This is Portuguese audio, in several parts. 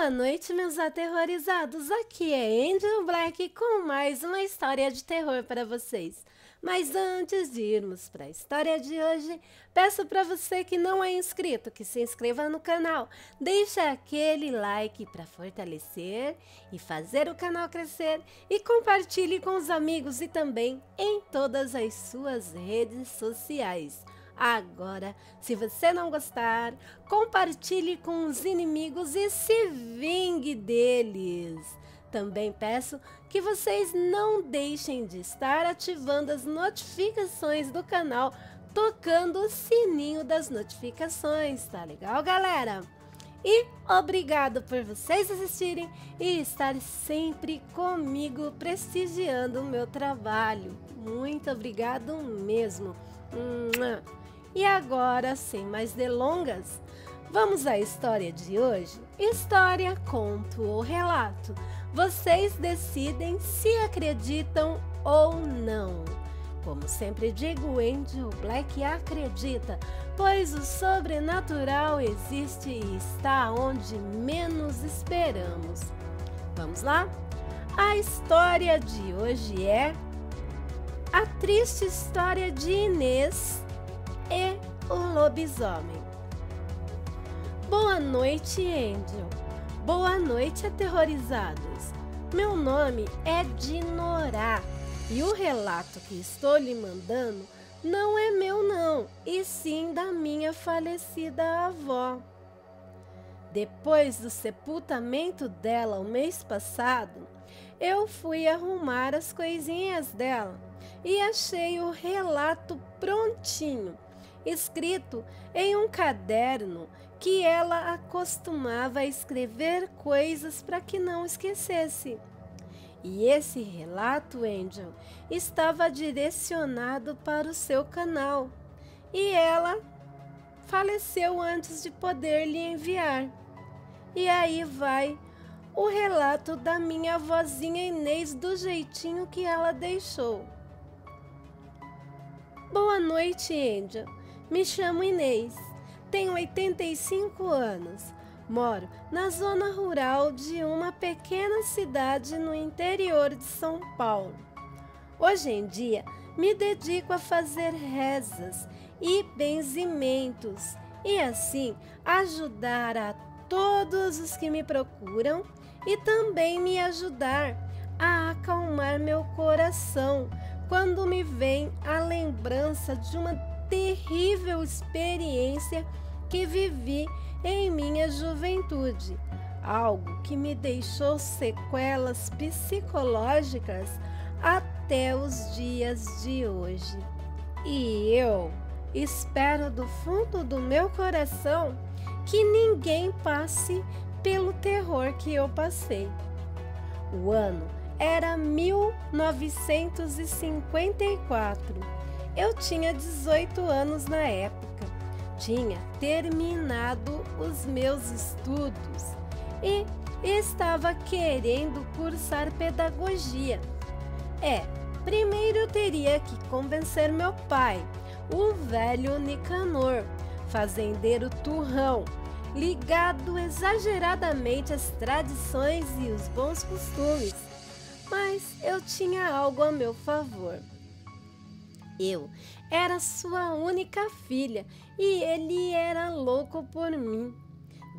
Boa noite, meus aterrorizados. Aqui é Angel Black com mais uma história de terror para vocês. Mas antes de irmos para a história de hoje, peço para você que não é inscrito que se inscreva no canal, deixe aquele like para fortalecer e fazer o canal crescer e compartilhe com os amigos e também em todas as suas redes sociais. Agora, se você não gostar, compartilhe com os inimigos e se vingue deles. Também peço que vocês não deixem de estar ativando as notificações do canal, tocando o sininho das notificações, tá legal, galera? E obrigado por vocês assistirem e estar sempre comigo prestigiando o meu trabalho. Muito obrigado mesmo. E agora, sem mais delongas, vamos à história de hoje? História, conto ou relato? Vocês decidem se acreditam ou não. Como sempre digo, Angel Black acredita, pois o sobrenatural existe e está onde menos esperamos. Vamos lá? A história de hoje é A Triste História de Inês e o Lobisomem. Boa noite, Angel. Boa noite, aterrorizados. Meu nome é Dinorá e o relato que estou lhe mandando não é meu não, e sim da minha falecida avó. Depois do sepultamento dela o mês passado, eu fui arrumar as coisinhas dela e achei o relato prontinho, escrito em um caderno que ela acostumava a escrever coisas para que não esquecesse. E esse relato, Angel, estava direcionado para o seu canal. E ela faleceu antes de poder lhe enviar. E aí vai o relato da minha vozinha Inês do jeitinho que ela deixou. Boa noite, Angel. Me chamo Inês, tenho 85 anos, moro na zona rural de uma pequena cidade no interior de São Paulo. Hoje em dia, me dedico a fazer rezas e benzimentos e assim ajudar a todos os que me procuram e também me ajudar a acalmar meu coração quando me vem a lembrança de uma terrível experiência que vivi em minha juventude, algo que me deixou sequelas psicológicas até os dias de hoje. E eu espero do fundo do meu coração que ninguém passe pelo terror que eu passei. O ano era 1954. Eu tinha 18 anos na época, tinha terminado os meus estudos e estava querendo cursar pedagogia. Primeiro eu teria que convencer meu pai, o velho Nicanor, fazendeiro turrão, ligado exageradamente às tradições e os bons costumes, mas eu tinha algo a meu favor. Eu era sua única filha e ele era louco por mim.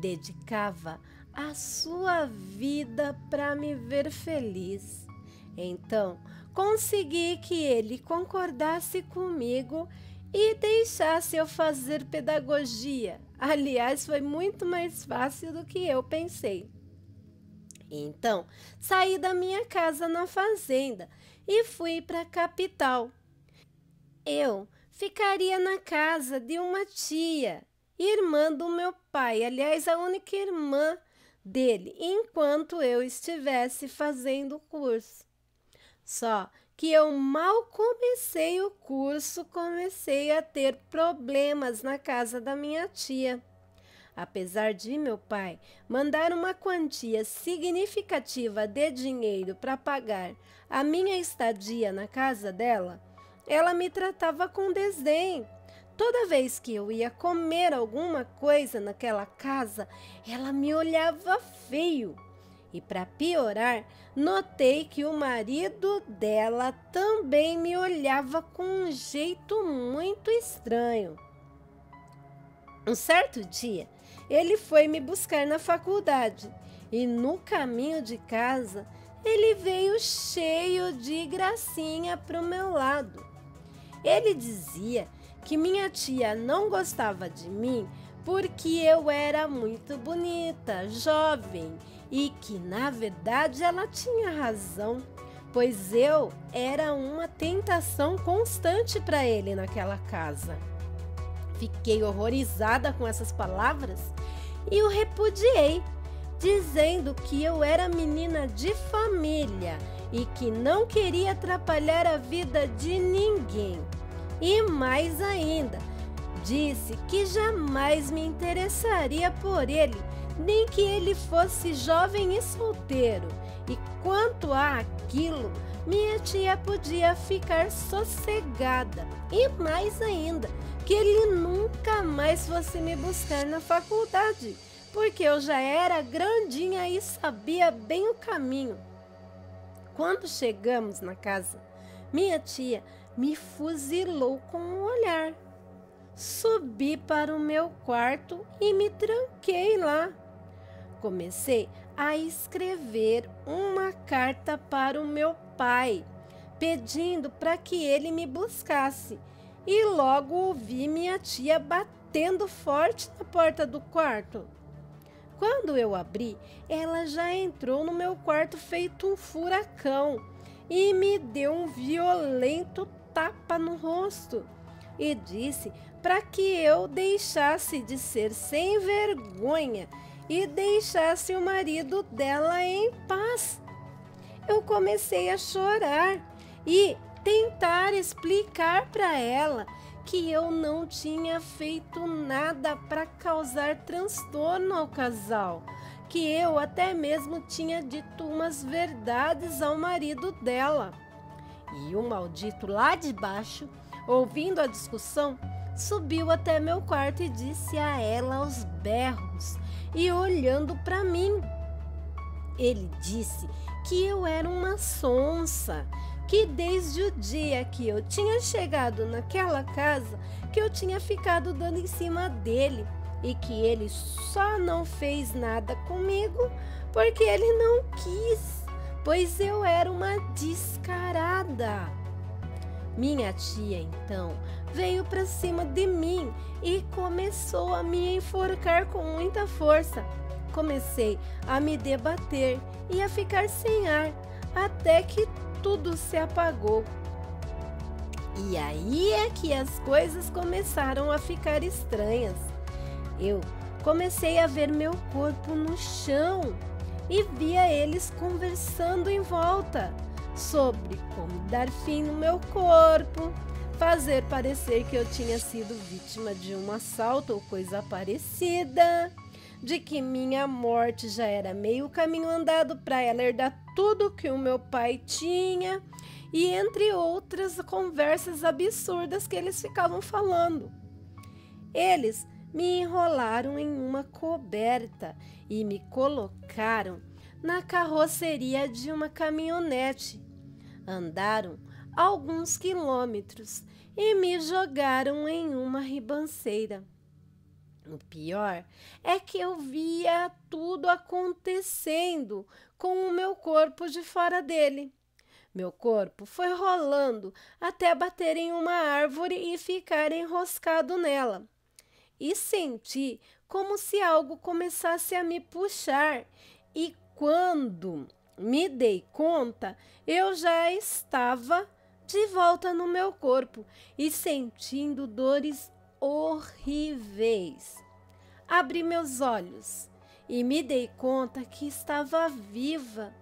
Dedicava a sua vida para me ver feliz. Então, consegui que ele concordasse comigo e deixasse eu fazer pedagogia. Aliás, foi muito mais fácil do que eu pensei. Então, saí da minha casa na fazenda e fui para a capital. Eu ficaria na casa de uma tia, irmã do meu pai, aliás, a única irmã dele, enquanto eu estivesse fazendo o curso. Só que eu mal comecei o curso, comecei a ter problemas na casa da minha tia. Apesar de meu pai mandar uma quantia significativa de dinheiro para pagar a minha estadia na casa dela, ela me tratava com desdém. Toda vez que eu ia comer alguma coisa naquela casa, ela me olhava feio. E para piorar, notei que o marido dela também me olhava com um jeito muito estranho. Um certo dia, ele foi me buscar na faculdade e no caminho de casa, ele veio cheio de gracinha para o meu lado. Ele dizia que minha tia não gostava de mim porque eu era muito bonita, jovem e que, na verdade, ela tinha razão, pois eu era uma tentação constante para ele naquela casa. Fiquei horrorizada com essas palavras e o repudiei, dizendo que eu era menina de família e que não queria atrapalhar a vida de ninguém. E mais ainda, disse que jamais me interessaria por ele, nem que ele fosse jovem e solteiro. E quanto a aquilo, minha tia podia ficar sossegada. E mais ainda, que ele nunca mais fosse me buscar na faculdade, porque eu já era grandinha e sabia bem o caminho. Quando chegamos na casa, minha tia me fuzilou com um olhar. Subi para o meu quarto e me tranquei lá. Comecei a escrever uma carta para o meu pai, pedindo para que ele me buscasse. E logo ouvi minha tia batendo forte na porta do quarto. Quando eu abri, ela já entrou no meu quarto feito um furacão e me deu um violento tapa no rosto e disse para que eu deixasse de ser sem vergonha e deixasse o marido dela em paz. Eu comecei a chorar e tentar explicar para ela que eu não tinha feito nada para causar transtorno ao casal, que eu até mesmo tinha dito umas verdades ao marido dela. E o maldito lá de baixo, ouvindo a discussão, subiu até meu quarto e disse a ela aos berros e olhando para mim. Ele disse que eu era uma sonsa, que desde o dia que eu tinha chegado naquela casa, que eu tinha ficado dando em cima dele e que ele só não fez nada comigo porque ele não quis, pois eu era uma descarada. Minha tia, então, veio para cima de mim e começou a me enforcar com muita força. Comecei a me debater e a ficar sem ar, até que tudo se apagou. E aí é que as coisas começaram a ficar estranhas. Eu comecei a ver meu corpo no chão e via eles conversando em volta sobre como dar fim no meu corpo, fazer parecer que eu tinha sido vítima de um assalto ou coisa parecida, de que minha morte já era meio caminho andado para ela herdar tudo que o meu pai tinha, e entre outras conversas absurdas que eles ficavam falando. Eles me enrolaram em uma coberta e me colocaram na carroceria de uma caminhonete. Andaram alguns quilômetros e me jogaram em uma ribanceira. O pior é que eu via tudo acontecendo com o meu corpo de fora dele. Meu corpo foi rolando até bater em uma árvore e ficar enroscado nela. E senti como se algo começasse a me puxar, e quando me dei conta, eu já estava de volta no meu corpo e sentindo dores horríveis. Abri meus olhos e me dei conta que estava viva,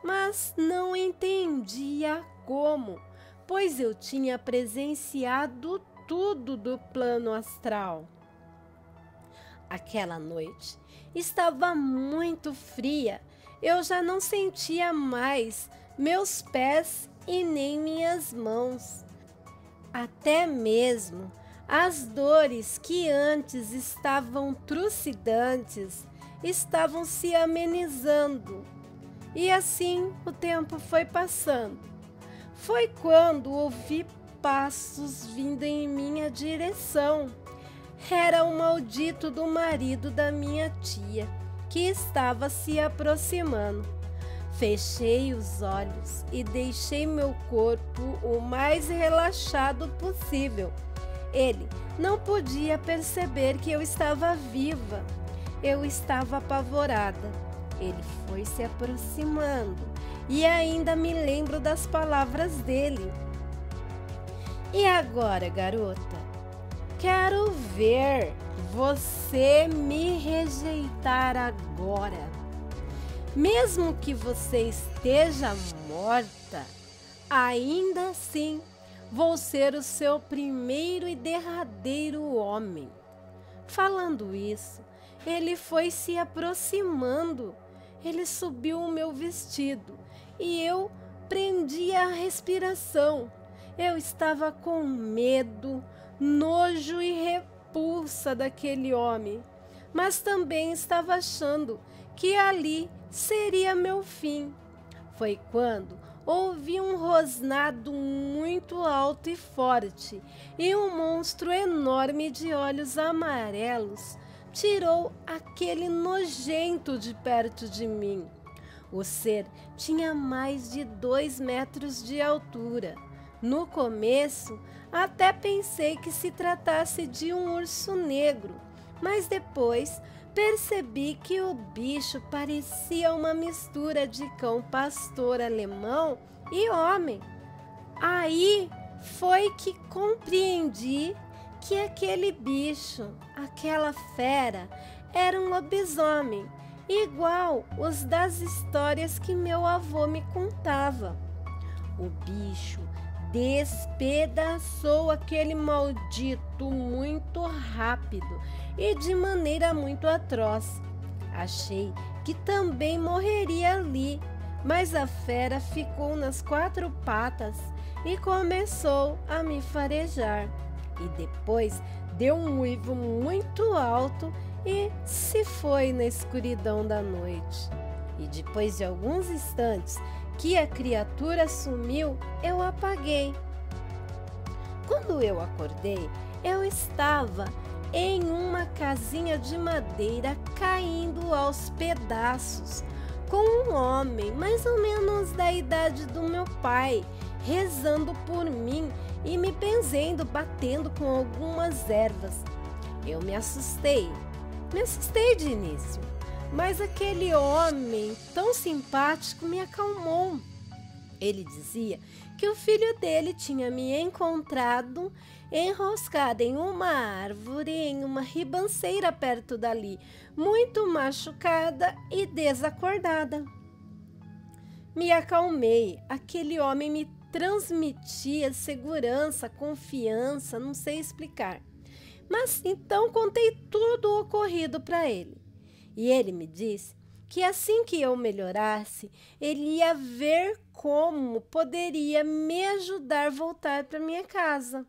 mas não entendia como, pois eu tinha presenciado tudo do plano astral. Aquela noite estava muito fria, eu já não sentia mais meus pés e nem minhas mãos. Até mesmo As dores que antes estavam trucidantes estavam se amenizando. E assim o tempo foi passando. Foi quando ouvi passos vindo em minha direção. Era o maldito do marido da minha tia, que estava se aproximando. Fechei os olhos e deixei meu corpo o mais relaxado possível. Ele não podia perceber que eu estava viva. Eu estava apavorada. Ele foi se aproximando e ainda me lembro das palavras dele. E agora, garota? Quero ver você me rejeitar agora. Mesmo que você esteja morta, ainda assim vou ser o seu primeiro e derradeiro homem. Falando isso, ele foi se aproximando. Ele subiu o meu vestido e eu prendi a respiração. Eu estava com medo, nojo e repulsa daquele homem, mas também estava achando que ali seria meu fim. Foi quando ouvi um rosnado muito alto e forte, e um monstro enorme de olhos amarelos tirou aquele nojento de perto de mim. O ser tinha mais de 2 metros de altura. No começo, até pensei que se tratasse de um urso negro, mas depois percebi que o bicho parecia uma mistura de cão pastor alemão e homem. Aí foi que compreendi que aquele bicho, aquela fera, era um lobisomem, igual os das histórias que meu avô me contava. O bicho despedaçou aquele maldito muito rápido e de maneira muito atroz. Achei que também morreria ali, mas a fera ficou nas 4 patas e começou a me farejar. E depois deu um uivo muito alto e se foi na escuridão da noite. E depois de alguns instantes que a criatura sumiu, eu apaguei. Quando eu acordei, eu estava em uma casinha de madeira caindo aos pedaços, com um homem mais ou menos da idade do meu pai, rezando por mim e me benzendo, batendo com algumas ervas. Eu me assustei de início, mas aquele homem tão simpático me acalmou. Ele dizia que o filho dele tinha me encontrado enroscada em uma árvore, em uma ribanceira perto dali, muito machucada e desacordada. Me acalmei. Aquele homem me transmitia segurança, confiança, não sei explicar. Mas então contei tudo o ocorrido para ele. E ele me disse que assim que eu melhorasse, ele ia ver como poderia me ajudar a voltar para minha casa.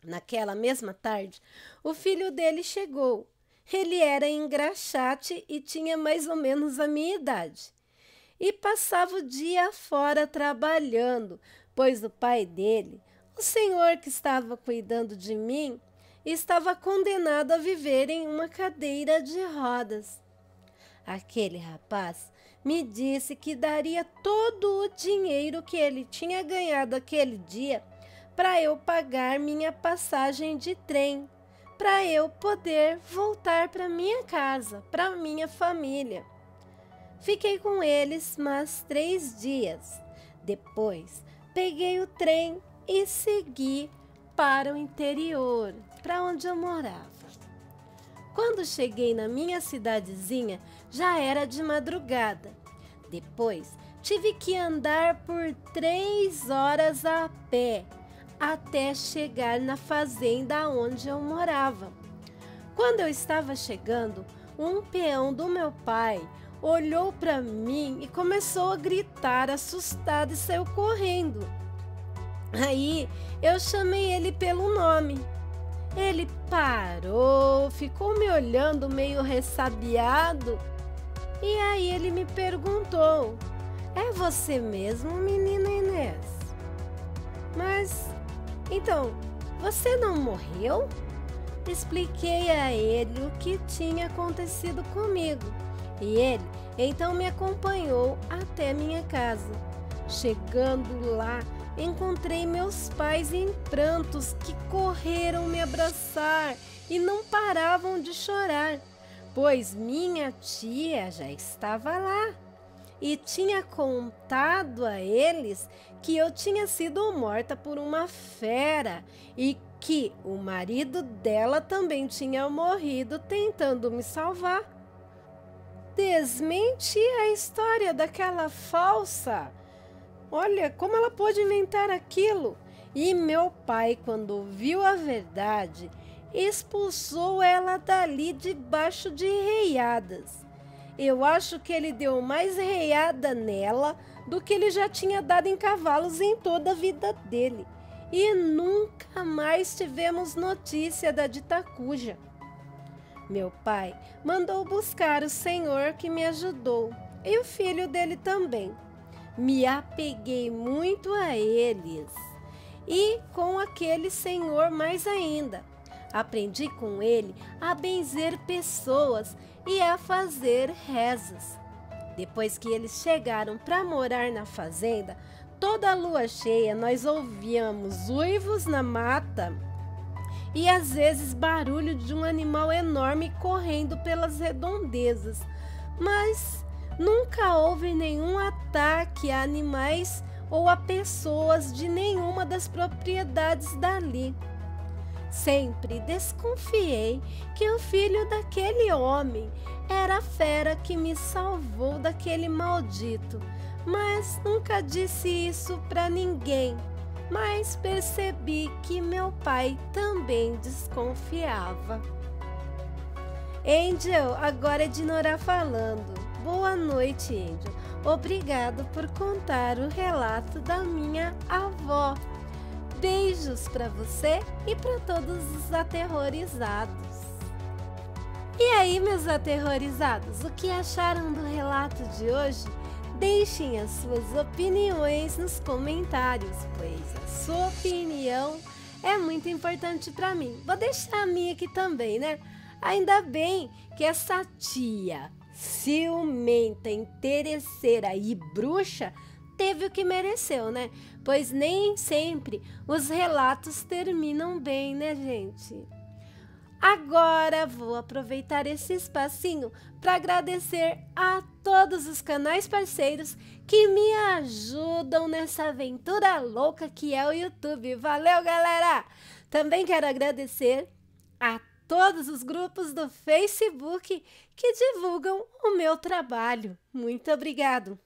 Naquela mesma tarde, o filho dele chegou. Ele era engraxate e tinha mais ou menos a minha idade. E passava o dia fora trabalhando, pois o pai dele, o senhor que estava cuidando de mim, estava condenado a viver em uma cadeira de rodas. Aquele rapaz me disse que daria todo o dinheiro que ele tinha ganhado aquele dia para eu pagar minha passagem de trem, para eu poder voltar para minha casa, para minha família. Fiquei com eles mais 3 dias. Depois, peguei o trem e segui para o interior, para onde eu morava. Quando cheguei na minha cidadezinha, já era de madrugada. Depois, tive que andar por 3 horas a pé, até chegar na fazenda onde eu morava. Quando eu estava chegando, um peão do meu pai olhou para mim e começou a gritar, assustado, e saiu correndo. Aí eu chamei ele pelo nome. Ele parou, ficou me olhando meio ressabiado e aí ele me perguntou: "É você mesmo, menina Inês? Mas, então, você não morreu?" Expliquei a ele o que tinha acontecido comigo e ele então me acompanhou até minha casa. Chegando lá, encontrei meus pais em prantos que correram me abraçar e não paravam de chorar, pois minha tia já estava lá e tinha contado a eles que eu tinha sido morta por uma fera e que o marido dela também tinha morrido tentando me salvar. Desmente a história daquela falsa. Olha como ela pôde inventar aquilo. E meu pai, quando viu a verdade, expulsou ela dali debaixo de reiadas. Eu acho que ele deu mais reiada nela do que ele já tinha dado em cavalos em toda a vida dele. E nunca mais tivemos notícia da dita cuja. Meu pai mandou buscar o senhor que me ajudou e o filho dele também. Me apeguei muito a eles e com aquele senhor mais ainda. Aprendi com ele a benzer pessoas e a fazer rezas. Depois que eles chegaram para morar na fazenda, toda a lua cheia nós ouvíamos uivos na mata e às vezes barulho de um animal enorme correndo pelas redondezas, mas nunca houve nenhum ataque a animais ou a pessoas de nenhuma das propriedades dali. Sempre desconfiei que o filho daquele homem era a fera que me salvou daquele maldito, mas nunca disse isso para ninguém. Mas percebi que meu pai também desconfiava. Angel, agora é de Nora falando. Boa noite, Angel. Obrigado por contar o relato da minha avó. Beijos para você e para todos os aterrorizados. E aí, meus aterrorizados, o que acharam do relato de hoje? Deixem as suas opiniões nos comentários, pois a sua opinião é muito importante para mim. Vou deixar a minha aqui também, né? Ainda bem que essa tia ciumenta, interesseira e bruxa teve o que mereceu, né? Pois nem sempre os relatos terminam bem, né, gente? Agora vou aproveitar esse espacinho para agradecer a todos os canais parceiros que me ajudam nessa aventura louca que é o YouTube. Valeu, galera! Também quero agradecer a todos os grupos do Facebook que divulgam o meu trabalho. Muito obrigado!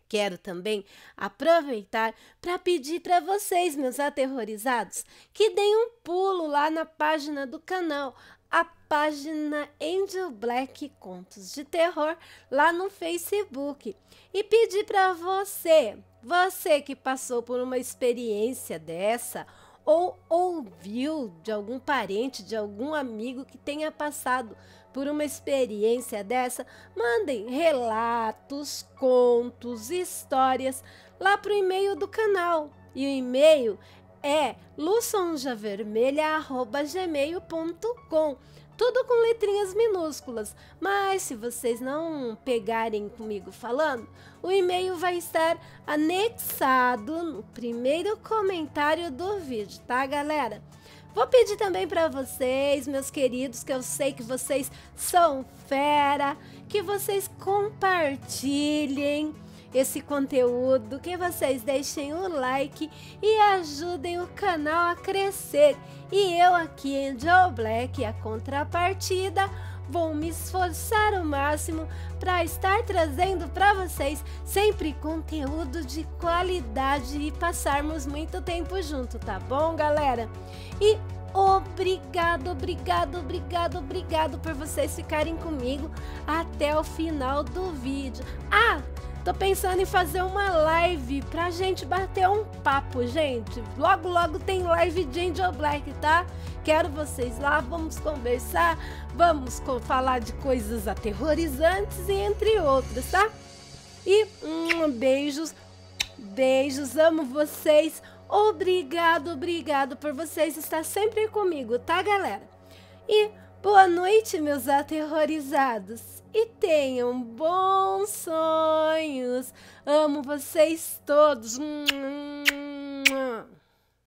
Quero também aproveitar para pedir para vocês, meus aterrorizados, que deem um pulo lá na página do canal, a página Angel Black Contos de Terror, lá no Facebook. E pedir para você que passou por uma experiência dessa, ou ouviu de algum parente, de algum amigo que tenha passado por uma experiência dessa, mandem relatos, contos, histórias lá para o e-mail do canal. E o e-mail é luçonjavermelha@gmail.com. Tudo com letrinhas minúsculas, mas se vocês não pegarem comigo falando, o e-mail vai estar anexado no primeiro comentário do vídeo, tá, galera? Vou pedir também para vocês, meus queridos, que eu sei que vocês são fera, que vocês compartilhem esse conteúdo, que vocês deixem o like e ajudem o canal a crescer. E eu aqui, Angel Black, a contrapartida, vou me esforçar o máximo para estar trazendo para vocês sempre conteúdo de qualidade e passarmos muito tempo junto, tá bom, galera? E obrigado por vocês ficarem comigo até o final do vídeo. Tô pensando em fazer uma live pra gente bater um papo, gente. Logo, logo tem live de Angel Black, tá? Quero vocês lá, vamos conversar, vamos falar de coisas aterrorizantes e entre outras, tá? E beijos, beijos, amo vocês. Obrigado, obrigado por vocês estar sempre comigo, tá, galera? E boa noite, meus aterrorizados. E tenham bons sonhos. Amo vocês todos.